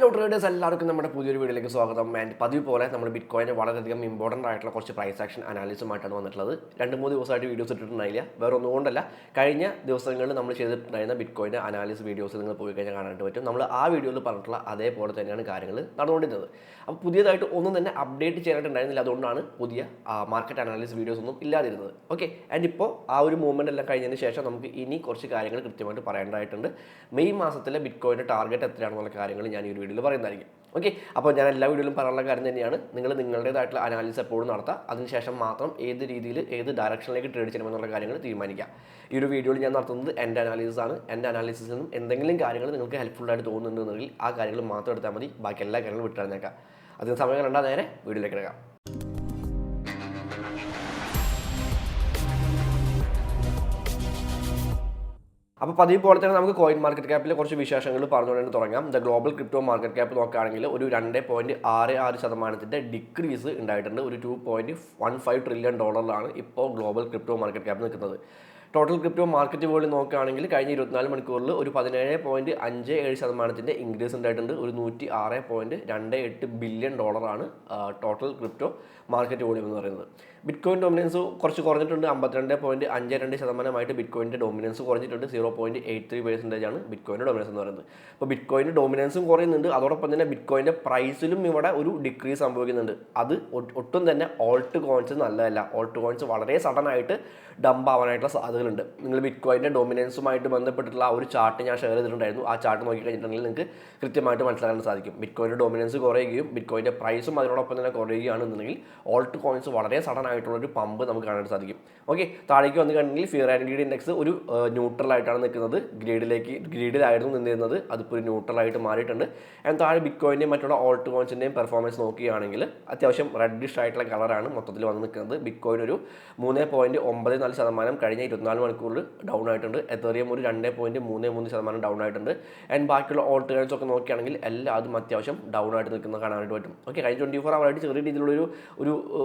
Hello traders, എല്ലാവർക്കും നമ്മുടെ പുതിയൊരു വീഡിയോയിലേക്ക് സ്വാഗതം. ആൻഡ് പതിവ് പോലെ നമ്മൾ ബിറ്റ് കോയിനെ വളരെയധികം ഇമ്പോർട്ടൻ്റ് ആയിട്ടുള്ള കുറച്ച് പ്രൈസ് ആക്ഷൻ അനാലിസുമായിട്ടാണ് വന്നിട്ടുള്ളത്. 2-3 ദിവസമായിട്ട് വീഡിയോസ് ഇട്ടിട്ടുണ്ടായില്ല. വേറെ ഒന്നുകൊണ്ടല്ല, കഴിഞ്ഞ ദിവസങ്ങളിൽ നമ്മൾ ചെയ്തിട്ടുണ്ടായിരുന്ന ബിറ്റ് കോയിൻ്റെ അനാലിസ് വീഡിയോസ് നിങ്ങൾ പോയി കഴിഞ്ഞാൽ കാണാനായിട്ട് പറ്റും. നമ്മൾ ആ വീഡിയോയിൽ പറഞ്ഞിട്ടുള്ള അതേപോലെ തന്നെയാണ് കാര്യങ്ങൾ നടന്നുകൊണ്ടിരുന്നത്. അപ്പോൾ പുതിയതായിട്ട് ഒന്നും തന്നെ അപ്ഡേറ്റ് ചെയ്യാനായിട്ടുണ്ടായിരുന്നില്ല. അതുകൊണ്ടാണ് പുതിയ മാർക്കറ്റ് അനാലിസ് വീഡിയോസ് ഒന്നും ഇല്ലാതിരുന്നത്. ഓക്കെ, ആൻഡ് ഇപ്പോൾ ആ ഒരു മൂവ്മെൻ്റ് എല്ലാം കഴിഞ്ഞതിന് ശേഷം നമുക്ക് ഇനി കുറച്ച് കാര്യങ്ങൾ കൃത്യമായിട്ട് പറയേണ്ടതായിട്ടുണ്ട്. മെയ് മാസത്തിലെ ബിറ്റ് കോയിൻ്റെ ടാർഗറ്റ് എത്രയാണെന്നുള്ള കാര്യങ്ങൾ ഞാൻ ഈ ഒരു വീഡിയോയിൽ പറയുന്നതായിരിക്കും. ഓക്കെ, അപ്പോൾ ഞാൻ എല്ലാ വീഡിയോയിലും പറയാനുള്ള കാര്യം തന്നെയാണ്, നിങ്ങൾ നിങ്ങളുടേതായിട്ടുള്ള അനാലിസിസ് എപ്പോഴും നടത്തുക. അതിനുശേഷം മാത്രം ഏത് രീതിയിൽ ഏത് ഡയറക്ഷനിലേക്ക് ട്രേഡ് ചെയ്യണമെന്നുള്ള കാര്യങ്ങൾ തീരുമാനിക്കുക. ഈ ഒരു വീഡിയോയിൽ ഞാൻ നടത്തുന്നത് എൻ്റെ അനാലിസിസ് ആണ്. എൻ്റെ അനാലിസിസിൽ നിന്നും എന്തെങ്കിലും കാര്യങ്ങൾ നിങ്ങൾക്ക് ഹെൽപ്ഫുള്ളായിട്ട് തോന്നുന്നുണ്ടെങ്കിൽ ആ കാര്യങ്ങൾ മാത്രം എടുത്താൽ മതി. ബാക്കി എല്ലാ കാര്യങ്ങളും വിട്ടുകളഞ്ഞേക്കാം. അതിന് സമയം കണ്ടാൽ നേരെ വീഡിയോയിലേക്ക് എടുക്കാം. അപ്പോൾ പതിവ് പോലെ തന്നെ നമുക്ക് കോയിൻ മാർക്കറ്റ് ക്യാപ്പിലെ കുറച്ച് വിശേഷങ്ങൾ പറഞ്ഞുകൊണ്ട് തുടങ്ങാം. The global crypto market cap നോക്കുകയാണെങ്കിൽ ഒരു 2.66% ഡിക്രീസ് ഉണ്ടായിട്ടുണ്ട്. ഒരു $2.15 ട്രില്യൺ ഇപ്പോൾ ഗ്ലോബൽ ക്രിപ്റ്റോ മാർക്കറ്റ് ക്യാപ്പ് നിൽക്കുന്നത്. ടോട്ടൽ ക്രിപ്റ്റോ മാർക്കറ്റ് വേൾഡ് നോക്കുകയാണെങ്കിൽ കഴിഞ്ഞ 24 മണിക്കൂറിൽ ഒരു 17.57% ഇൻക്രീസ് ഉണ്ടായിട്ടുണ്ട്. ഒരു $106.28 billion total crypto market volume എന്ന് പറയുന്നത്. ബിറ്റ് കോയിൻ ഡോമിനൻസ് കുറച്ച് കുറഞ്ഞിട്ടുണ്ട്. 52.52% ബിറ്റ് കോയിൻ്റെ ഡോമിനൻസ് കുറഞ്ഞിട്ടുണ്ട്. 0.83% ആണ് ബിറ്റ് കോയിൻ്റെ ഡോമിനൻസ് എന്ന് പറയുന്നത്. അപ്പോൾ ബിറ്റ് കോയിൻ്റെ ഡോമിനൻസും കുറയുന്നുണ്ട്. അതോടൊപ്പം തന്നെ ബിറ്റ് കോയിൻ്റെ പ്രൈസിലും ഇവിടെ ഒരു ഡിക്രീസ് സംഭവിക്കുന്നുണ്ട്. അത് ഒട്ടും തന്നെ ഓൾട്ട് കോയിൻസ് നല്ലതല്ല. ഓൾട്ട് കോയിൻസ് വളരെ സഡൻ ആയിട്ട് ഡംപ് ആവാനായിട്ടുള്ള സാധ്യതകളുണ്ട്. നിങ്ങൾ ബിറ്റ് കോയിൻ്റെ ഡോമിനൻസുമായിട്ട് ബന്ധപ്പെട്ടിട്ടുള്ള ആ ഒരു ചാർട്ട് ഞാൻ ഷെയർ ചെയ്തിട്ടുണ്ടായിരുന്നു. ആ ചാർട്ട് നോക്കി കഴിഞ്ഞിട്ടുണ്ടെങ്കിൽ നിങ്ങൾക്ക് കൃത്യമായിട്ട് മനസ്സിലാക്കാൻ സാധിക്കും. ബിറ്റ് കോയിൻ്റെ ഡോമിനൻസ് കുറയുകയും ബിറ്റ് കോയിൻ്റെ പ്രൈസും അതിനോടൊപ്പം തന്നെ കുറയുകയാണെന്നുണ്ടെങ്കിൽ ഓൾട്ട് കോയിൻസ് വളരെ സഡൻ ആയിട്ടുള്ളൊരു പമ്പ് നമുക്ക് കാണാൻ സാധിക്കും. ഓക്കെ, താഴേക്ക് വന്നു കഴിഞ്ഞിട്ടുണ്ടെങ്കിൽ ഫിയർ ആൻഡ് ഗ്രീഡ് ഇൻഡെക്സ് ഒരു ന്യൂട്രൽ ആയിട്ടാണ് നിൽക്കുന്നത്. ഗ്രീഡിലായിരുന്നു നിന്നിരുന്നത്. അതിപ്പോൾ ഒരു ന്യൂട്രൽ ആയിട്ട് മാറിയിട്ടുണ്ട്. ആൻഡ് താഴെ ബിറ്റ് കോയിൻ്റെയും മറ്റുള്ള ഓൾട്ട് കോയിൻസിൻ്റെയും പെർഫോമൻസ് നോക്കുകയാണെങ്കിൽ അത്യാവശ്യം റെഡിഷ് ആയിട്ടുള്ള കളറാണ് മൊത്തത്തിൽ വന്ന് നിൽക്കുന്നത്. ബിറ്റ് കോയിൻ ഒരു 3.94% കഴിഞ്ഞ 24 മണിക്കൂറിൽ ഡൗൺ ആയിട്ടുണ്ട്. എത്തേറിയം ഒരു 2.33% ഡൗൺ ആയിട്ടുണ്ട്. ആൻഡ് ബാക്കിയുള്ള ഓൾട്ട് കോയിൻസ് ഒക്കെ നോക്കുകയാണെങ്കിൽ എല്ലാതും അത്യാവശ്യം ഡൗൺ ആയിട്ട് നിൽക്കുന്നത് കാണാനായിട്ട് പറ്റും. ഓക്കെ, കഴിഞ്ഞ 24 ഹവറായിട്ട് ചെറിയ രീതിയിലുള്ളൊരു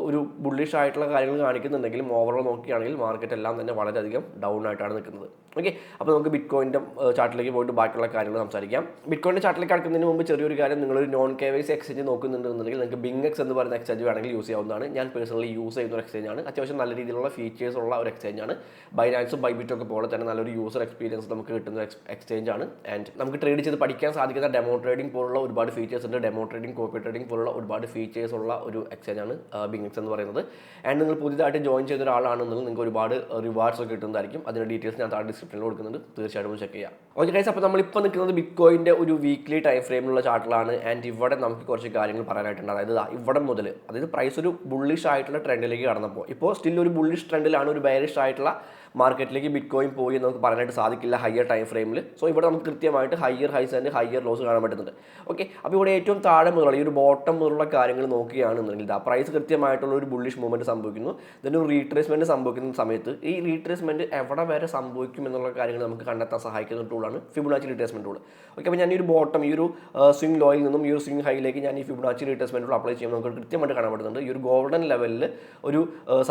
ഒരു ബുള്ളിഷ് ആയിട്ടുള്ള കാര്യങ്ങൾ കാണിക്കുന്നുണ്ടെങ്കിലും ഓവറോൾ നോക്കുകയാണെങ്കിൽ മാർക്കറ്റ് എല്ലാം തന്നെ വളരെയധികം ഡൗൺ ആയിട്ടാണ് നിൽക്കുന്നത്. ഓക്കെ, അപ്പോൾ നമുക്ക് ബിറ്റ് കോയിൻ്റെ ചാർട്ടിലേക്ക് പോയിട്ട് ബാക്കിയുള്ള കാര്യങ്ങൾ സംസാരിക്കാം. ബിറ്റ് കോയിൻ്റെ ചാർട്ടിലേക്ക് കടക്കുന്നതിന് മുമ്പ് ചെറിയൊരു കാര്യം, നിങ്ങളൊരു നോൺ KYC എക്സ്ചേഞ്ച് നോക്കുന്നുണ്ടെന്നുണ്ടെങ്കിൽ നിങ്ങൾക്ക് BingX എന്ന് പറയുന്ന എക്സ്ചേഞ്ച് വേണമെങ്കിൽ യൂസ് ചെയ്യാവുന്നതാണ്. ഞാൻ പേഴ്സണലി യൂസ് ചെയ്യുന്ന ഒരു എക്സ്ചേഞ്ച് ആണ്. അത്യാവശ്യം നല്ല രീതിയിലുള്ള ഫീച്ചേഴ്സ് ഉള്ള ഒരു എക്സ്ചേഞ്ച് ആണ്. ബൈനാൻസും ബൈബിറ്റും ഒക്കെ പോലെ തന്നെ നല്ലൊരു യൂസർ എക്സ്പീരിയൻസ് നമുക്ക് കിട്ടുന്ന എക്സ്ചേഞ്ച് ആണ്. ആൻഡ് നമുക്ക് ട്രേഡ് ചെയ്ത് പഠിക്കാൻ സാധിക്കുന്ന ഡെമോ ട്രേഡിംഗ് പോലുള്ള ഒരുപാട് ഫീച്ചേഴ്സ് ഉണ്ട്. ഡെമോ ട്രേഡിംഗ്, കോപ്പി ട്രേഡിംഗ് പോലുള്ള ഒരുപാട് ഫീച്ചേഴ്സ് ഉള്ള ഒരു എക്സ്ചേഞ്ച് ആണ് BingX എന്ന് പറയുന്നത്. ആൻഡ് നിങ്ങൾ പുതിയതായിട്ട് ജോയിൻ ചെയ്ത ഒരാളാണെന്നുണ്ടെങ്കിൽ നിങ്ങൾക്ക് ഒരുപാട് റിവാർഡ്സ് ഒക്കെ കിട്ടുന്നതായിരിക്കും. അതിൻ്റെ ഡീറ്റെയിൽസ് ഞാൻ താഴെ ഡിസ്ക്രിപ്ഷനിൽ കൊടുക്കുന്നുണ്ട്, തീർച്ചയായിട്ടും ചെക്ക് ചെയ്യാം. ഓക്കെ ഗൈസ്, അപ്പോൾ നമ്മളിപ്പോൾ നിൽക്കുന്നത് ബിറ്റ് കോയിൻ്റെ ഒരു വീക്ക്ലി ടൈം ഫ്രെയിമിലുള്ള ചാർട്ടിലാണ്. ആൻഡ് ഇവിടെ നമുക്ക് കുറച്ച് കാര്യങ്ങൾ പറയാനായിട്ടുണ്ട്. അതായത് ഇവിടെ മുതൽ, അതായത് പ്രൈസ് ഒരു ബുള്ളിഷ് ആയിട്ടുള്ള ട്രെൻഡിലേക്ക് കടന്നപ്പോൾ, ഇപ്പോൾ സ്റ്റിൽ ഒരു ബുള്ളിഷ് ട്രെൻഡിലാണ്, ഒരു ബെയറിഷ് ആയിട്ടുള്ള മാർക്കറ്റിലേക്ക് ബിറ്റ് കോയിൻ പോയി എന്ന് നമുക്ക് പറയാനായിട്ട് സാധിക്കില്ല ഹയർ ടൈം ഫ്രെയിമിൽ. സോ ഇവിടെ നമുക്ക് കൃത്യമായിട്ട് higher high and higher loss കാണാൻ പറ്റുന്നുണ്ട്. ഓക്കെ, അപ്പോൾ ഇവിടെ ഏറ്റവും താഴെ മുതലുള്ള ഈ ഒരു ബോട്ടം മുതലുള്ള കാര്യങ്ങൾ നോക്കുകയാണെന്നുണ്ടെങ്കിൽ ആ പ്രൈസ് കൃത്യമായിട്ടുള്ള ഒരു ബുള്ളിഷ് മൂവ്മെൻറ്റ് സംഭവിക്കുന്നു. ഇതിന് ഒരു റീട്രേസ്മെൻറ്റ് സംഭവിക്കുന്ന സമയത്ത് ഈ റീട്രേസ്മെൻറ്റ് എവിടെ വരെ സംഭവിക്കും എന്നുള്ള കാര്യങ്ങൾ നമുക്ക് കണ്ടെത്താൻ സഹായിക്കുന്ന ടൂളാണ് ഫിബൊനാച്ചി റീട്രേസ്മെൻറ്റ് ടൂൾ. ഓക്കെ, അപ്പോൾ ഞാൻ ഈ ഒരു ബോട്ടം, ഈ ഒരു സ്വിംഗ് ലോയിൽ നിന്നും ഈ ഒരു സ്വിംഗ് ഹൈയിലേക്ക് ഞാൻ ഈ ഫിബൊനാച്ചി റീട്രേസ്മെൻറ്റ് ടൂൾ അപ്ലൈ ചെയ്യുമ്പോൾ നമുക്ക് കൃത്യമായിട്ട് കാണാൻ പറ്റുന്നുണ്ട്. ഈ ഒരു ഗോൾഡൻ ലെവലിൽ ഒരു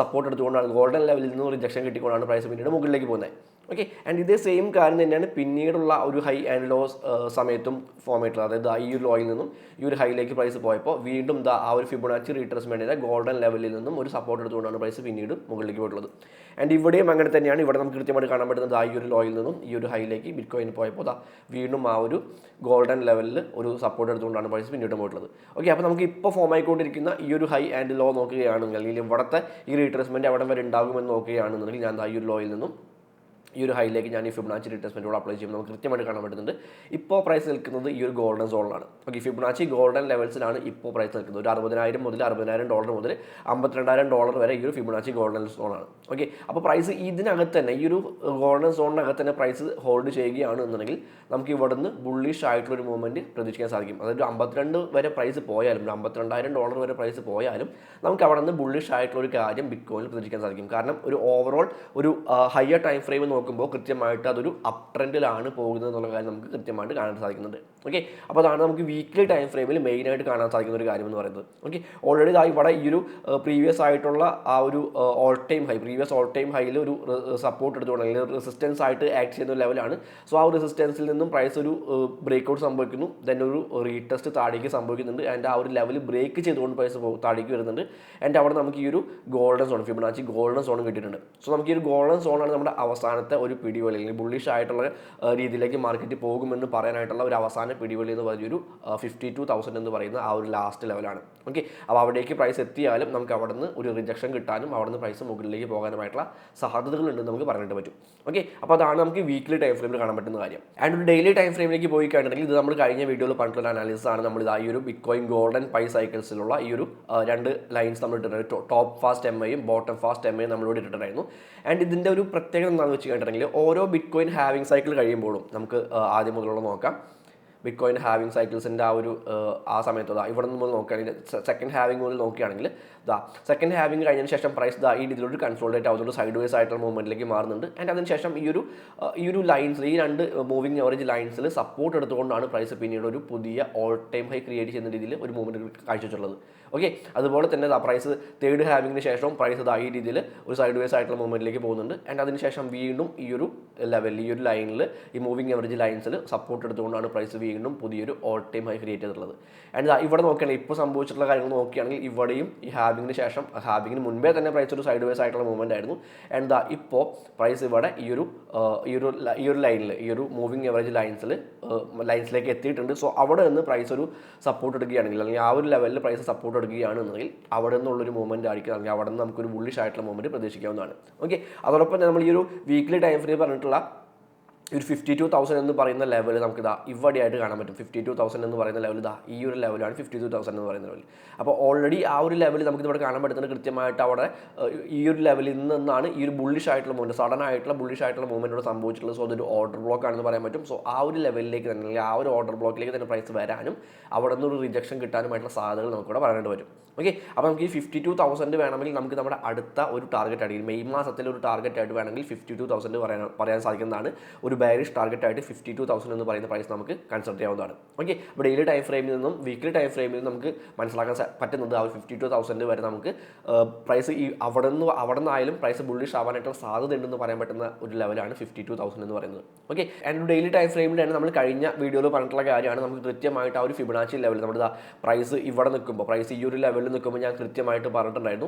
സപ്പോർട്ട് എടുത്തുകൊണ്ടാണ്, ഗോൾഡൻ ലെവലിൽ നിന്ന് റിജക്ഷൻ കിട്ടിക്കൊണ്ടാണ് പ്രൈസ് പിന്നീട് മുകളിലേക്ക് പോകുന്നത്. ഓക്കെ, ആൻഡ് ഇതേ സെയിം കാര്യം തന്നെയാണ് പിന്നീടുള്ള ഒരു ഹൈ ആൻഡ് ലോ സമയത്തും ഫോം ആയിട്ടുള്ളത്. അതായത് ഈ ഒരു ലോയിൽ നിന്നും ഈ ഒരു ഹൈയിലേക്ക് പ്രൈസ് പോയപ്പോൾ വീണ്ടും ആ ഒരു ഫിബൊനാച്ചി റീട്രേസ്മെൻറ്റിൻ്റെ ഗോൾഡൻ ലെവലിൽ നിന്നും ഒരു സപ്പോർട്ട് എടുത്തുകൊണ്ടാണ് പ്രൈസ് പിന്നീട് മുകളിലേക്ക് പോയിട്ടുള്ളത്. ആൻഡ് ഇവിടെയും അങ്ങനെ തന്നെയാണ്. ഇവിടെ നമുക്ക് കൃത്യമായിട്ട് കാണാൻ പറ്റുന്നത് ഈ ഒരു ലോയിൽ നിന്നും ഈ ഒരു ഹൈയിലേക്ക് ബിറ്റ് കോയിൻ പോയപ്പോൾ വീണ്ടും ആ ഒരു ഗോൾഡൻ ലെവലിൽ ഒരു സപ്പോർട്ട് എടുത്തുകൊണ്ടാണ് പ്രൈസ് പിന്നീട് പോയിട്ടുള്ളത്. ഓക്കെ, അപ്പോൾ നമുക്ക് ഇപ്പോൾ ഫോം ആയിക്കൊണ്ടിരിക്കുന്ന ഈ ഒരു ഹൈ ആൻഡ് ലോ നോക്കുകയാണെങ്കിൽ, അല്ലെങ്കിൽ ഇവിടുത്തെ ഈ റീട്രേസ്മെൻറ്റ് എവിടെ വരെ ഉണ്ടാകുമെന്ന് നോക്കുകയാണെന്നുണ്ടെങ്കിൽ ഞാൻ ഈ ഒരു ലോയിൽ നിന്നും ഈ ഒരു ഹൈയിലേക്ക് ഞാൻ ഈ ഫിബൊനാച്ചി റീട്രേസ്മെൻറ്റോട് അപ്ലൈ ചെയ്യുമ്പോൾ നമുക്ക് കൃത്യമായിട്ട് കാണാൻ പറ്റുന്നുണ്ട് ഇപ്പോൾ പ്രൈസ് നിൽക്കുന്നത് ഈ ഒരു ഗോൾഡൻ സോണിലാണ്. ഓക്കെ, ഫിബൊനാച്ചി ഗോൾഡൻ ലെവൽസിലാണ് ഇപ്പോൾ പ്രൈസ് നിൽക്കുന്നത്. ഒരു $60,000 മുതൽ $62,000 മുതൽ $52,000 വരെ ഈ ഒരു ഫിബൊനാച്ചി ഗോൾഡൻ സോണാണ്. ഓക്കെ, അപ്പോൾ പ്രൈസ് ഇതിനകത്ത് തന്നെ, ഈ ഒരു ഗോൾഡൻ സോണിനകത്ത് തന്നെ പ്രൈസ് ഹോൾഡ് ചെയ്യുകയാണെന്നുണ്ടെങ്കിൽ നമുക്ക് ഇവിടെ നിന്ന് ബുള്ളിഷ് ആയിട്ടുള്ളൊരു മൂവ്മെൻറ്റ് പ്രതീക്ഷിക്കാൻ സാധിക്കും. അതായത് 52 വരെ പ്രൈസ് പോയാലും, $52,000 വരെ പ്രൈസ് പോയാലും നമുക്ക് അവിടെ നിന്ന് ബുള്ളിഷ് ആയിട്ടുള്ളൊരു കാര്യം ബിറ്റ് കോയിനിൽ പ്രതീക്ഷിക്കാൻ സാധിക്കും. കാരണം ഒരു ഓവറോൾ ഒരു ഹയർ ടൈം ഫ്രെയിം നോക്കുമ്പോൾ കൃത്യമായിട്ട് അതൊരു അപ് ട്രെൻഡിലാണ് പോകുന്നത് എന്നുള്ള കാര്യം നമുക്ക് കൃത്യമായിട്ട് കാണാൻ സാധിക്കുന്നുണ്ട്. ഓക്കെ, അപ്പോൾ അതാണ് നമുക്ക് വീക്ക്ലി ടൈം ഫ്രെയിമിൽ മെയിനായിട്ട് കാണാൻ സാധിക്കുന്ന ഒരു കാര്യം എന്ന് പറയുന്നത്. ഓക്കെ, ഓൾറെഡി ഇവിടെ ഈ ഒരു പ്രീവിയസ് ആയിട്ടുള്ള ആ ഒരു പ്രീവിയസ് ഓൾ ടൈം ഹൈയിൽ ഒരു സപ്പോർട്ട് എടുത്തുകൊണ്ട് അല്ലെങ്കിൽ റെസിസ്റ്റൻസ് ആയിട്ട് ആക്ട് ചെയ്യുന്ന ഒരു ലെവലാണ്. സോ ആ ഒരു റെസിസ്റ്റൻസിൽ നിന്നും പ്രൈസ് ഒരു ബ്രേക്ക്ഔട്ട് സംഭവിക്കുന്നു, ദെൻ ഒരു റീടെസ്റ്റ് താഴേക്ക് സംഭവിക്കുന്നുണ്ട്, ആൻഡ് ആ ഒരു ലെവൽ ബ്രേക്ക് ചെയ്തുകൊണ്ട് പ്രൈസ് താഴേക്ക് വരുന്നുണ്ട്. ആൻഡ് അവിടെ നമുക്ക് ഈ ഒരു golden zone, Fibonacci golden zone കിട്ടിയിട്ടുണ്ട്. സോ നമുക്ക് ഈ ഒരു ഗോൾഡൻ സോണാണ് നമ്മുടെ അവസാനത്തെ ഒരു പിടിവലി, അല്ലെങ്കിൽ ബുള്ളിഷ് ആയിട്ടുള്ള രീതിയിലേക്ക് മാർക്കറ്റ് പോകുമെന്ന് പറയാനായിട്ടുള്ള ഒരു അവസാന പിടിവലി എന്ന് പറഞ്ഞൊരു 52,000 എന്ന് പറയുന്ന ആ ഒരു ലാസ്റ്റ് ലെവലാണ്. ഓക്കെ, അപ്പോൾ അവിടേക്ക് പ്രൈസ് എത്തിയാലും നമുക്ക് അവിടെ നിന്ന് ഒരു റിജക്ഷൻ കിട്ടാനും അവിടെ നിന്ന് പ്രൈസ് മുകളിലേക്ക് പോകാനുമായിട്ടുള്ള സാധ്യതകളുണ്ടെന്ന് നമുക്ക് പറയാനായിട്ട് പറ്റും. ഓക്കെ, അപ്പോൾ അതാണ് നമുക്ക് വീക്ക്ലി ടൈം ഫ്രെയിമിൽ കാണാൻ പറ്റുന്ന കാര്യം. ആൻഡ് ഒരു ഡെയിലി ടൈം ഫ്രെയിമിലേക്ക് പോയി കഴിഞ്ഞിട്ടുണ്ടെങ്കിൽ ഇത് നമ്മൾ കഴിഞ്ഞ വീഡിയോയിൽ പറഞ്ഞിട്ടുള്ള അനാലിസിസ് ആണ്. നമ്മൾ ഈ ഒരു ബിറ്റ്കോയിൻ ഗോൾഡൻ പൈ സൈക്കിൾസിലുള്ള ഈ ഒരു രണ്ട് ലൈൻസ് നമ്മൾ ഇട്ടിട്ടുണ്ട്. ടോപ്പ് ഫാസ്റ്റ് എം ഐയും ബോട്ടം ഫാസ്റ്റ് എം ഐയും നമ്മളിവിടെ ഇട്ടിട്ടുണ്ടായിരുന്നു. ആൻഡ് ഇതിൻ്റെ ഒരു പ്രത്യേകത എന്താണെന്ന് വെച്ച് കഴിഞ്ഞിട്ടുണ്ടെങ്കിൽ ഓരോ ബിറ്റ്കോയിൻ ഹാവിംഗ് സൈക്കിൾ കഴിയുമ്പോഴും നമുക്ക് ആദ്യം മുതലുള്ള നോക്കാം. ബിറ്റ്കോയിൻ ഹാവിംഗ് സൈക്കിൾസിൻ്റെ ആ സമയത്ത് ഇവിടെ നിന്ന് നോക്കുകയാണെങ്കിൽ സെക്കൻഡ് ഹാവിംഗ് മുതൽ നോക്കുകയാണെങ്കിൽ സെക്കൻഡ് ഹാവിംഗ് കഴിഞ്ഞതിന് ശേഷം പ്രൈസ് ഈ രീതിയിലൊരു കൺസോൾട്ടേറ്റ് ആവുന്നുണ്ട്, സൈഡ് വേസ് ആയിട്ടുള്ള മൂവ്മെൻറ്റിലേക്ക് മാറുന്നുണ്ട്. ആൻഡ് അതിനുശേഷം ഈ ഒരു ലൈൻസിൽ, ഈ രണ്ട് മൂവിങ് ആവറേജ് ലൈൻസിൽ സപ്പോർട്ട് എടുത്തുകൊണ്ടാണ് പ്രൈസ് പിന്നീട് ഒരു പുതിയ ഓൾ ടൈം ഹൈ ക്രിയേറ്റ് ചെയ്യുന്ന രീതിയിൽ ഒരു മൂവ്മെൻറ്റ് കാഴ്ചവെച്ചിട്ടുള്ളത്. ഓക്കെ, അതുപോലെ തന്നെ പ്രൈസ് തേർഡ് ഹാവിങ്ങിന് ശേഷം പ്രൈസ് ഈ രീതിയിൽ ഒരു സൈഡ് വേസ് ആയിട്ടുള്ള മൂവ്മെൻറ്റിലേക്ക് പോകുന്നുണ്ട്. ആൻഡ് അതിനുശേഷം വീണ്ടും ഈ ഒരു ലെവലിൽ, ഈ ഒരു ലൈനിൽ, ഈ മൂവിങ് ആവറേജ് ലൈൻസിൽ സപ്പോർട്ട് എടുത്തുകൊണ്ടാണ് പ്രൈസ് വീണ്ടും പുതിയൊരു ഓൾ ടൈം ഹൈ ക്രിയേറ്റ് ചെയ്തിട്ടുള്ളത്. ആൻഡ് ഇവിടെ നോക്കുകയാണെങ്കിൽ ഇപ്പോൾ സംഭവിച്ചിട്ടുള്ള കാര്യങ്ങൾ നോക്കുകയാണെങ്കിൽ ഇവിടെയും ഈ ഹാവിങ്ങിന് ശേഷം, ഹാവിങ്ങിന് മുൻപേ തന്നെ പ്രൈസ് ഒരു സൈഡ് വേസ് ആയിട്ടുള്ള മൂവ്മെൻറ്റ് ആയിരുന്നു. ആൻഡ് ഇപ്പോൾ പ്രൈസ് ഇവിടെ ഈ ഒരു ലൈനിൽ, ഈ ഒരു മൂവിങ് ആവറേജ് ലൈൻസിലേക്ക് എത്തിയിട്ടുണ്ട്. സോ അവിടെ നിന്ന് പ്രൈസ് ഒരു സപ്പോർട്ട് എടുക്കുകയാണെങ്കിൽ, അല്ലെങ്കിൽ ആ ഒരു ലെവലിൽ പ്രൈസ് സപ്പോർട്ട് എടുക്കുകയാണെന്നുണ്ടെങ്കിൽ അവിടെ നിന്നുള്ളൊരു മൂവ്മെൻറ്റ് ആയിരിക്കും, അല്ലെങ്കിൽ അവിടെ നിന്ന് നമുക്കൊരു ബുള്ളിഷ് ആയിട്ടുള്ള മൂവ്മെൻറ്റ് പ്രതീക്ഷിക്കാവുന്നതാണ്. ഓക്കെ, അതോടൊപ്പം നമ്മൾ ഈ ഒരു വീക്ക്ലി ടൈം ഫ്രെയിം പറഞ്ഞിട്ടുള്ള ഒരു 52,000 എന്ന് പറയുന്ന ലെവൽ നമുക്ക് ഇവിടെയായിട്ട് കാണാൻ പറ്റും. 52,000 എന്ന് പറയുന്ന ലെവൽ ഈ ഒരു ലെവലാണ് 52,000 എന്ന് പറയുന്ന ലെവൽ. അപ്പോൾ ഓൾറെഡി ആ ഒരു ലെവൽ നമുക്ക് ഇവിടെ കാണാൻ പറ്റുന്നത് കൃത്യമായിട്ട് അവിടെ ഈ ഒരു ലെവലിൽ നിന്നാണ് ഈ ഒരു ബുള്ളിഷ് ആയിട്ടുള്ള മൂവ്മെൻറ്റ്, സഡൻ ആയിട്ടുള്ള ബുള്ളിഷ് ആയിട്ടുള്ള മൂവ്മെൻറ്റ് ഇവിടെ സംഭവിച്ചിട്ടുള്ളത്. സോ അതൊരു ഓർഡർ ബ്ലോക്ക് ആണെന്ന് പറയാൻ പറ്റും. സോ ആ ഒരു ലെവലിലേക്ക് തന്നെ, അല്ലെങ്കിൽ ആ ഒരു ഓർഡർ ബ്ലോക്കിലേക്ക് തന്നെ പ്രൈസ് വരാനും അവിടെ നിന്ന് ഒരു റിജക്ഷൻ കിട്ടാനുമായിട്ടുള്ള സാധ്യതകൾ നമുക്കിവിടെ പറയാനായിട്ട് പറ്റും. ഓക്കെ, അപ്പോൾ നമുക്ക് ഈ 52,000 വേണമെങ്കിൽ നമുക്ക് നമ്മുടെ അടുത്ത ഒരു ടാർഗറ്റ് ആയിട്ട്, മെയ് മാസത്തിലെ ഒരു ടാർഗറ്റ് ആയിട്ട് വേണമെങ്കിൽ 52,000 പറയാൻ സാധിക്കുന്നതാണ്. ഒരു ബെയറിഷ് ടാർഗറ്റ് ആയിട്ട് 52,000 എന്ന് പറയുന്ന പ്രൈസ് നമുക്ക് കൺസിഡർ ചെയ്യാവുന്നതാണ്. ഓക്കെ, അപ്പോൾ ഡെയിലി ടൈം ഫ്രെയിമിൽ നിന്നും വീക്ക്ലി ടൈം ഫ്രെയിമിൽ നിന്നും നമുക്ക് മനസ്സിലാക്കാൻ പറ്റുന്നത് ആ 52,000 വരെ നമുക്ക് പ്രൈസ് അവിടെ നിന്നായാലും പ്രൈസ് ബുള്ളിഷ് ആവാനായിട്ടുള്ള സാധ്യത ഉണ്ടെന്ന് പറയാൻ പറ്റുന്ന ഒരു ലെവലാണ് 52,000 എന്ന് പറയുന്നത്. ഓക്കെ, ആൻഡ് ഡെയിലി ടൈം ഫ്രെയിമിലാണ് നമ്മൾ കഴിഞ്ഞ വീഡിയോയിൽ പറഞ്ഞിട്ടുള്ള കാര്യമാണ്. നമുക്ക് കൃത്യമായിട്ട് ആ ഒരു ഫിബൊനാച്ചി ലെവൽ, നമ്മുടെ പ്രൈസ് ഇവിടെ നിൽക്കുമ്പോൾ, പ്രൈസ് ഈ ഒരു ലെവലിൽ നിൽക്കുമ്പോൾ ഞാൻ കൃത്യമായിട്ട് പറഞ്ഞിട്ടുണ്ടായിരുന്നു,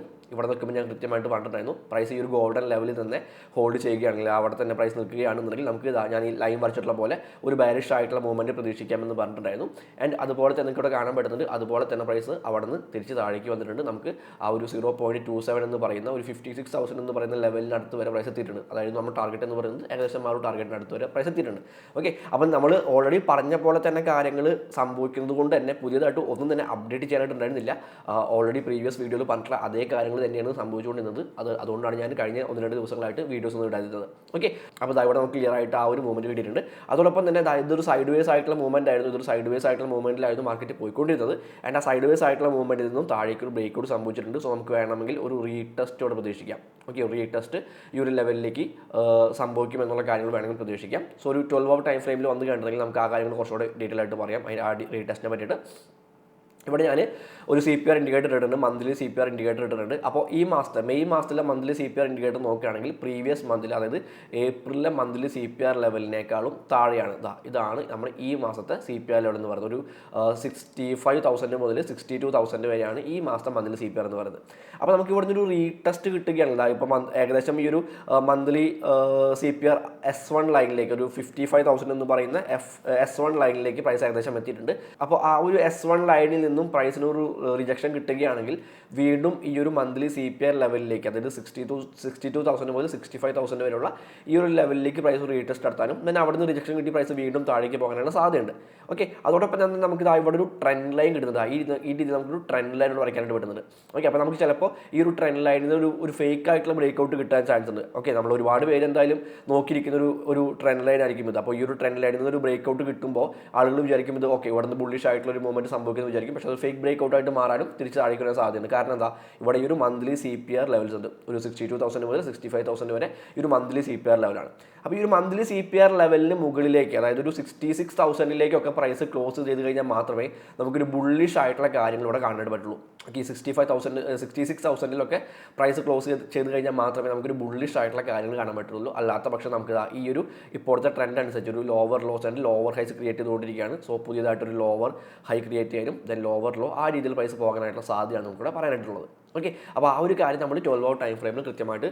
പ്രൈസ് ഈ ഒരു ഗോൾഡൻ ലെവലിൽ തന്നെ ഹോൾഡ് ചെയ്യുകയാണെങ്കിൽ, അവിടെ തന്നെ പ്രൈസ് നിൽക്കുകയാണെന്നുണ്ടെങ്കിൽ നമുക്ക് ഞാൻ ഈ ലൈൻ വരച്ചിട്ടുള്ള പോലെ ഒരു ബെയറിഷ് ആയിട്ടുള്ള മൂവ്മെൻറ്റ് പ്രതീക്ഷിക്കാമെന്ന് പറഞ്ഞിട്ടുണ്ടായിരുന്നു. ആൻഡ് അതുപോലെ തന്നെ നിങ്ങൾക്ക് ഇവിടെ കാണാൻ പറ്റുന്നുണ്ട്, അതുപോലെ തന്നെ പ്രൈസ് അവിടെ നിന്ന് തിരിച്ച് താഴേക്ക് വന്നിട്ടുണ്ട്. നമുക്ക് ആ ഒരു 0.27 എന്ന് പറയുന്ന ഒരു 56,000 എന്ന് പറയുന്ന ലെവലിനടുത്ത് വരെ പ്രൈസ് എത്തിയിട്ടുണ്ട്. അതായത് നമ്മുടെ ടാർഗറ്റ് എന്ന് പറയുന്നത് ഏകദേശം ആ ഒരു ടാർഗറ്റിനടുത്ത് വരെ പ്രൈസ് എത്തിയിട്ടുണ്ട്. ഓക്കെ, അപ്പം നമ്മൾ ഓൾറെഡി പറഞ്ഞ പോലെ തന്നെ കാര്യങ്ങൾ സംഭവിക്കുന്നത് കൊണ്ട് തന്നെ പുതിയതായിട്ട് ഒന്നും തന്നെ അപ്ഡേറ്റ് ചെയ്യാനായിട്ടുണ്ടായിരുന്നില്ല. ഓൾറെഡി പ്രീവിയസ് വീഡിയോയിൽ പറഞ്ഞിട്ടുള്ള അതേ കാര്യങ്ങൾ തന്നെയാണ് സംഭവിച്ചുകൊണ്ടിരുന്നത്. അതുകൊണ്ടാണ് ഞാൻ കഴിഞ്ഞ 1-2 ദിവസങ്ങളായിട്ട് വീഡിയോസ് ഒന്നും ഇടാതിരുന്നത്. ഓക്കെ, അപ്പോൾ ഇവിടെ നമുക്ക് ക്ലിയർ ആയിട്ട് ആ ഒരു മൂവ്മെൻറ്റ് കിട്ടിയിട്ടുണ്ട്. അതോടൊപ്പം തന്നെ ഇതൊരു സൈഡ് വേസ് ആയിട്ടുള്ള മൂവ്മെൻറ്റ് ആയിരുന്നു. ഇതൊരു സൈഡ് വേസ് ആയിട്ടുള്ള മൂവ്മെൻറ്റിലായിരുന്നു മാർക്കറ്റ് പോയിക്കൊണ്ടിരുന്നത്. ആൻഡ് ആ സൈഡ് വേസ് ആയിട്ടുള്ള മൂവ്മെൻറ്റിൽ നിന്നും താഴേക്ക് ഒരു ബ്രേക്ക് ഔട്ട് സംഭവിച്ചിട്ടുണ്ട്. സോ നമുക്ക് വേണമെങ്കിൽ ഒരു റീടെസ്റ്റോടെ പ്രതീക്ഷിക്കാം. ഓക്കെ, റീടെസ്റ്റ് ഈ ഒരു ലെവലിലേക്ക് സംഭവിക്കും എന്നുള്ള കാര്യങ്ങൾ വേണമെങ്കിൽ പ്രതീക്ഷിക്കാം. സോ ഒരു 12 hour ടൈം ഫ്രെയിമിൽ വന്ന് കണ്ടിട്ടുണ്ടെങ്കിൽ നമുക്ക് ആ കാര്യങ്ങൾ കുറച്ചുകൂടെ ഡീറ്റെയിൽ ആയിട്ട് പറയാം, ആ റീടെസ്റ്റിനെ പറ്റിയിട്ട്. ഇവിടെ ഞാൻ ഒരു CPR ഇൻഡിക്കേറ്റർ ഇട്ടിട്ടുണ്ട്, മന്ത്ലി CPR ഇൻഡിക്കേറ്റർ ഇട്ടിട്ടുണ്ട്. അപ്പോൾ ഈ മെയ് മാസത്തിലെ മന്ത്ലി CPR ഇൻഡിക്കേറ്റർ നോക്കുകയാണെങ്കിൽ പ്രീവിയസ് മന്തിൽ, അതായത് ഏപ്രിലിലെ മന്ത്ലി CPR ലെവലിനേക്കാളും താഴെയാണ്. ഇതാണ് നമ്മുടെ ഈ മാസത്തെ CPR ലെവൽ എന്ന് പറയുന്നത്. ഒരു 65,000 മുതൽ 62,000 വരെയാണ് ഈ മാസത്തെ മന്ത്ലി CPR എന്ന് പറയുന്നത്. അപ്പോൾ നമുക്ക് ഇവിടെ നിന്ന് ഒരു റീടെസ്റ്റ് കിട്ടുകയാണ്. ഇപ്പോൾ ഏകദേശം ഈ ഒരു മന്ത്ലി CPR S1 ലൈനിലേക്ക്, ഒരു 55,000 എന്ന് പറയുന്ന S1 ലൈനിലേക്ക് പ്രൈസ് ഏകദേശം എത്തിയിട്ടുണ്ട്. അപ്പോൾ ആ ഒരു S1 ലൈനിൽ നിന്നും പ്രൈസിന് ഒരു റിജക്ഷൻ കിട്ടുകയാണെങ്കിൽ വീണ്ടും ഈ ഒരു മന്ത്ലി CPR ലെവലിലേക്ക്, അതായത് 62,000 മുതൽ 65,000 വരെയുള്ള ഈ ഒരു ലെവലിലേക്ക് പ്രൈസ് റീടെസ്റ്റ് നടത്താനും പിന്നെ അവിടെ നിന്ന് റിജക്ഷൻ കിട്ടി പ്രൈസ് വീണ്ടും താഴേക്ക് പോകാനുള്ള സാധ്യതയുണ്ട്. ഓക്കെ, അതോടൊപ്പം തന്നെ നമുക്ക് ഇവിടെ ഒരു ട്രെൻഡ് ലൈൻ കിട്ടുന്നത്, ഈ രീതിയിൽ നമുക്കൊരു ട്രെൻഡ് ലൈൻ വരയ്ക്കാനായിട്ട് പറ്റുന്നുണ്ട്. ഓക്കെ, അപ്പോൾ നമുക്ക് ചിലപ്പോൾ ഈ ഒരു ട്രെൻഡ് ലൈനിൽ നിന്ന് ഒരു ഫേക്ക് ആയിട്ടുള്ള ബ്രേക്ക് ഔട്ട് കിട്ടാൻ ചാൻസ് ഉണ്ട്. ഓക്കെ, നമ്മൾ ഒരുപാട് പേര് എന്തായാലും നോക്കിയിരിക്കുന്ന ഒരു ട്രെൻഡ് ലൈൻ ആയിരിക്കും ഇത്. അപ്പോൾ ഈ ഒരു ട്രെൻഡ് ലൈനിൽ നിന്ന് ഒരു ബ്രേക്ക് ഔട്ട് കിട്ടുമ്പോൾ ആളുകൾ വിചാരിക്കും ഇത് ഓക്കെ ഇവിടെ നിന്ന് ബുള്ളിഷ് ആയിട്ടുള്ള ഒരു മൂവ്മെൻറ്റ് സംഭവിക്കുന്നു വിചാരിക്കും. പക്ഷേ അത് ഫേക്ക് ബ്രേക്ക് ഔട്ട് ആയിട്ട് മാറാനും തിരിച്ച് താഴേക്ക് വരാൻ സാധ്യതയുണ്ട്. കാരണം എന്താ, ഇവിടെ ഈ ഒരു മന്ത്ലി CPR ലെവൽസ് ഉണ്ട്. ഒരു 62,000 മുതൽ 65,000 വരെ ഈ ഒരു മന്ത്ലി CPR ലെവലാണ്. അപ്പോൾ ഈ ഒരു മന്ത്ലി CPR ലെവലിന് മുകളിലേക്ക്, അതായത് ഒരു 66,000 പ്രൈസ് ക്ലോസ് ചെയ്ത് കഴിഞ്ഞാൽ മാത്രമേ നമുക്കൊരു ബുള്ളിഷ് ആയിട്ടുള്ള കാര്യങ്ങൾ ഇവിടെ കാണാൻ പറ്റുള്ളൂ. ഈ 66,000 പ്രൈസ് ക്ലോസ് ചെയ്ത് കഴിഞ്ഞാൽ മാത്രമേ നമുക്കൊരു ബുള്ളിഷ് ആയിട്ടുള്ള കാര്യങ്ങൾ കാണാൻ പറ്റുള്ളൂ. അല്ലാത്ത പക്ഷം നമുക്ക് ഈ ഒരു ഇപ്പോഴത്തെ ട്രെൻഡ് അനുസരിച്ച് ഒരു lower lows and lower highs create ചെയ്തുകൊണ്ടിരിക്കുകയാണ്. സോ പുതിയതായിട്ടൊരു ലോവർ ഹൈ ക്രിയേറ്റ് ചെയ്യാനും ദെൻ ലോവർ ലോ ആ രീതിയിൽ പ്രൈസ് പോകാനായിട്ടുള്ള സാധ്യതയാണ് നമുക്കിവിടെ പറയാനായിട്ടുള്ളത്. ഓക്കെ, അപ്പോൾ ആ ഒരു കാര്യം നമ്മൾ 12 hour ടൈം ഫ്രെയിമിൽ കൃത്യമായിട്ട്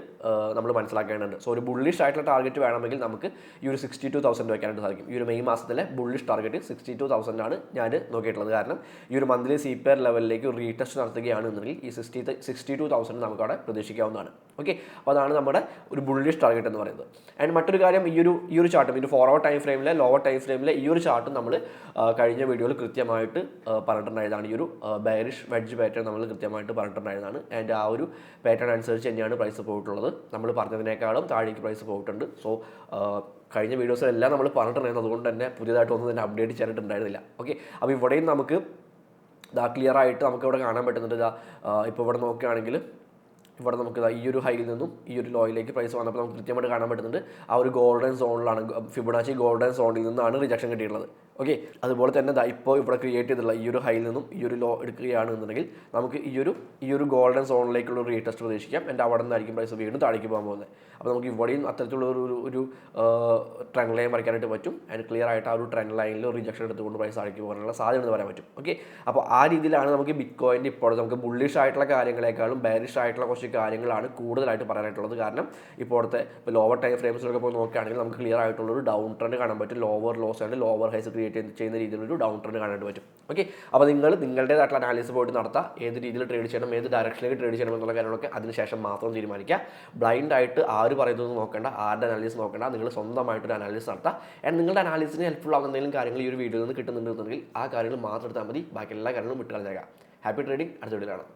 നമ്മൾ മനസ്സിലാക്കേണ്ടതുണ്ട്. സോ ഒരു ബുള്ളിഷ് ആയിട്ടുള്ള ടാർഗറ്റ് വേണമെങ്കിൽ നമുക്ക് ഈ ഒരു 62,000 വയ്ക്കാനായിട്ട് സാധിക്കും. ഈ ഒരു മെയ് മാസത്തിലെ ബുള്ളിഷ് ടാർഗറ്റ് 62,000 ആണ് ഞാൻ നോക്കിയിട്ടുള്ളത്. കാരണം ഈ ഒരു മന്ത്ലി CPR ലെവലിലേക്ക് റീടെസ്റ്റ് നടത്തുകയാണെന്നുണ്ടെങ്കിൽ ഈ 62,000 നമുക്ക് അവിടെ പ്രതീക്ഷിക്കാവുന്നതാണ്. ഓക്കെ, അപ്പോൾ അതാണ് നമ്മുടെ ഒരു ബുള്ളിഷ് ടാർഗറ്റ് എന്ന് പറയുന്നത്. ആൻഡ് മറ്റൊരു കാര്യം, ഈ ഒരു ചാർട്ടും ഈ 4 hour ടൈം ഫ്രെയിമിലെ ലോവർ ടൈം ഫ്രെയിമിലെ ഈ ഒരു ചാർട്ടും നമ്മൾ കഴിഞ്ഞ വീഡിയോയിൽ കൃത്യമായിട്ട് പറഞ്ഞിട്ടുണ്ടായതാണ്. ഈ ഒരു ബെയറിഷ് വെഡ്ജ് പാറ്റേൺ നമ്മൾ കൃത്യമായിട്ട് പറഞ്ഞിട്ടുണ്ടായതാണ്. ആൻഡ് ആ ഒരു പാറ്റേൺ അനുസരിച്ച് തന്നെയാണ് പ്രൈസ് പോയിട്ടുള്ളത്. നമ്മൾ പറഞ്ഞതിനേക്കാളും താഴേക്ക് പ്രൈസ് പോയിട്ടുണ്ട്. സോ കഴിഞ്ഞ വീഡിയോസിലെല്ലാം നമ്മൾ പറഞ്ഞിട്ടുണ്ടായിരുന്നു. അതുകൊണ്ട് തന്നെ പുതിയതായിട്ടൊന്നും തന്നെ അപ്ഡേറ്റ് ചെയ്യാനായിട്ടുണ്ടായിരുന്നില്ല. ഓക്കെ, അപ്പോൾ ഇവിടെയും നമുക്ക് ക്ലിയർ ആയിട്ട് നമുക്ക് ഇവിടെ കാണാൻ പറ്റുന്നുണ്ട്. ഇപ്പോൾ ഇവിടെ നോക്കുകയാണെങ്കിൽ ഇവിടെ നമുക്ക് ഈ ഒരു ഹൈയിൽ നിന്നും ഈ ഒരു ലോയിലേക്ക് പ്രൈസ് വന്നപ്പോൾ നമുക്ക് കൃത്യമായിട്ട് കാണാൻ പറ്റുന്നുണ്ട് ആ ഒരു ഗോൾഡൻ സോണിലാണ്, ഫിബൊനാച്ചി ഗോൾഡൻ സോണിൽ നിന്നാണ് റിജക്ഷൻ കിട്ടിയിട്ടുള്ളത്. ഓക്കെ, അതുപോലെ തന്നെ ഇപ്പോൾ ഇവിടെ ക്രിയേറ്റ് ചെയ്തിട്ടുള്ള ഈ ഒരു ഹൈയിൽ നിന്നും ഈ ഒരു ലോ എടുക്കുകയാണെന്നുണ്ടെങ്കിൽ നമുക്ക് ഈ ഒരു ഗോൾഡൻ സോണിലേക്കുള്ള ഒരു റീടെസ്റ്റ് പ്രതീക്ഷിക്കാം. എൻ്റെ അവിടെ നിന്നായിരിക്കും പ്രൈസ് വീണ്ടും താഴേക്ക് പോകാൻ പോകുന്നത്. അപ്പോൾ നമുക്ക് ഇവിടെയും അത്തരത്തിലുള്ള ഒരു ട്രെൻഡ് ലൈൻ വരയ്ക്കാനായിട്ട് പറ്റും. ആൻഡ് ക്ലിയർ ആയിട്ട് ആ ഒരു ട്രെൻഡ് ലൈനിൽ റിജക്ഷൻ എടുത്തുകൊണ്ട് പ്രൈസ് താഴേക്ക് പോകാനുള്ള സാധ്യത എന്ന് പറയാൻ പറ്റും. ഓക്കെ, അപ്പോൾ ആ രീതിയിലാണ് നമുക്ക് ബിറ്റ്കോയിൻ്റെ ഇപ്പോൾ നമുക്ക് ബുള്ളിഷ് ആയിട്ടുള്ള കാര്യങ്ങളെക്കാളും ബെയറിഷ് ആയിട്ടുള്ള കുറച്ച് കാര്യങ്ങളാണ് കൂടുതലായിട്ട് പറയാനായിട്ടുള്ളത്. കാരണം ഇപ്പോഴത്തെ ലോവർ ടൈം ഫ്രെയിംസിലൊക്കെ പോയി നോക്കുകയാണെങ്കിൽ നമുക്ക് ക്ലിയർ ആയിട്ടുള്ള ഒരു ഡൗൺ ട്രെൻഡ് കാണാൻ പറ്റും. Lower lows and lower highs create ചെയ്യുന്ന രീതിയിലൊരു ഡൗൺ ട്രെൻഡ് കാണാനായിട്ട് പറ്റും. ഓക്കെ, അപ്പോൾ നിങ്ങളുടേതായിട്ടുള്ള അനാലിസിസ് പോയിട്ട് നടത്താം. ഏത് രീതിയിൽ ട്രേഡ് ചെയ്യണം, ഏത് ഡയറക്ഷനിലേക്ക് ട്രേഡ് ചെയ്യണം എന്നുള്ള കാര്യങ്ങളൊക്കെ അതിനുശേഷം മാത്രം തീരുമാനിക്കുക. ബ്ലൈൻഡ് ആയിട്ട് ആര് പറയുന്നത് നോക്കേണ്ട, ആരുടെ അനാലിസിസ് നോക്കേണ്ട, നിങ്ങൾ സ്വന്തമായിട്ടൊരു അനാലിസിസ് നടത്താം. ആൻഡ് നിങ്ങളുടെ അനാലിസിന് ഹെൽപ്ഫുൾ ആവുന്ന എന്തെങ്കിലും കാര്യങ്ങൾ ഈ ഒരു വീഡിയോയിൽ നിന്ന് കിട്ടുന്നുണ്ടെന്നുണ്ടെങ്കിൽ ആ കാര്യങ്ങൾ മാത്രം എടുത്താൽ മതി. ബാക്കി എല്ലാ കാര്യങ്ങളും വിട്ട് കളഞ്ഞേക്കാം. Happy trading. അടുത്ത വീഡിയോയിലാണ്.